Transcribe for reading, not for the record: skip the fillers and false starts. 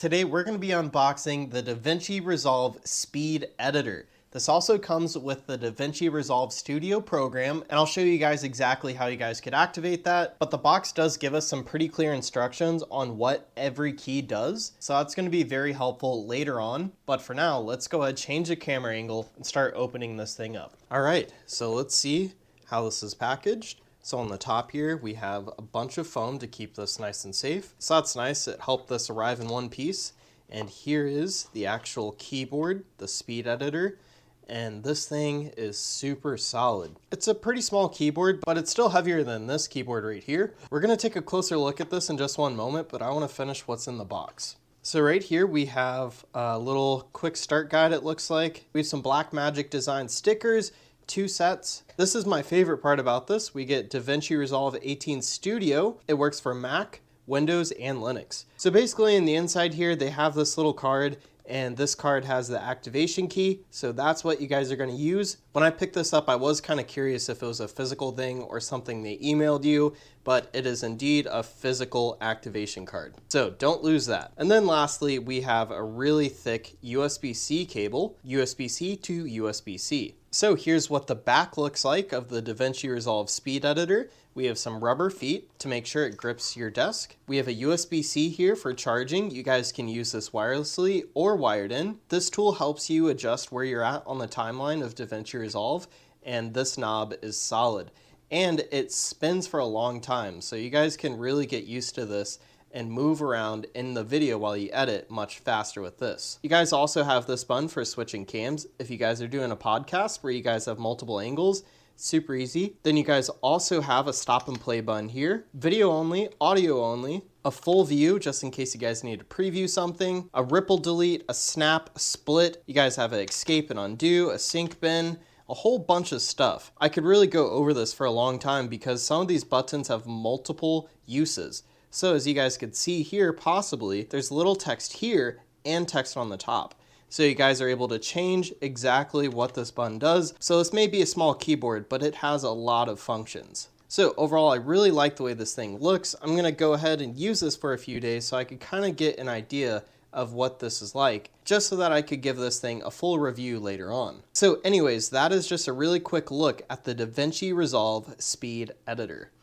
Today we're going to be unboxing the Davinci Resolve Speed Editor. This also comes with the Davinci Resolve Studio program, and I'll show you guys exactly how you guys could activate that. But the box does give us some pretty clear instructions on what every key does, so that's going to be very helpful later on. But for now, let's go ahead, change the camera angle, and start opening this thing up. All right, so let's see how this is packaged. So on the top here, we have a bunch of foam to keep this nice and safe. So that's nice, it helped this arrive in one piece. And here is the actual keyboard, the speed editor. And this thing is super solid. It's a pretty small keyboard, but it's still heavier than this keyboard right here. We're gonna take a closer look at this in just one moment, but I wanna finish what's in the box. So right here we have a little quick start guide, it looks like. We have some Blackmagic design stickers, 2 sets. This is my favorite part about this. We get Davinci Resolve 18 Studio. It works for Mac, Windows, and Linux. So basically in the inside here, they have this little card, and this card has the activation key. So that's what you guys are gonna use. When I picked this up, I was kind of curious if it was a physical thing or something they emailed you, but it is indeed a physical activation card. So don't lose that. And then lastly, we have a really thick USB-C cable, USB-C to USB-C. So here's what the back looks like of the Davinci Resolve Speed Editor. We have some rubber feet to make sure it grips your desk. We have a USB-C here for charging. You guys can use this wirelessly or wired in. This tool helps you adjust where you're at on the timeline of Davinci Resolve, and this knob is solid. And it spins for a long time, so you guys can really get used to this and move around in the video while you edit much faster with this. You guys also have this button for switching cams. If you guys are doing a podcast where you guys have multiple angles, super easy. Then you guys also have a stop and play button here. Video only, audio only, a full view just in case you guys need to preview something, a ripple delete, a snap, a split. You guys have an escape and undo, a sync bin, a whole bunch of stuff. I could really go over this for a long time because some of these buttons have multiple uses. So as you guys could see here, possibly, there's little text here and text on the top. So you guys are able to change exactly what this button does. So this may be a small keyboard, but it has a lot of functions. So overall, I really like the way this thing looks. I'm gonna go ahead and use this for a few days so I could kind of get an idea of what this is like, just so that I could give this thing a full review later on. So anyways, that is just a really quick look at the Davinci Resolve Speed Editor.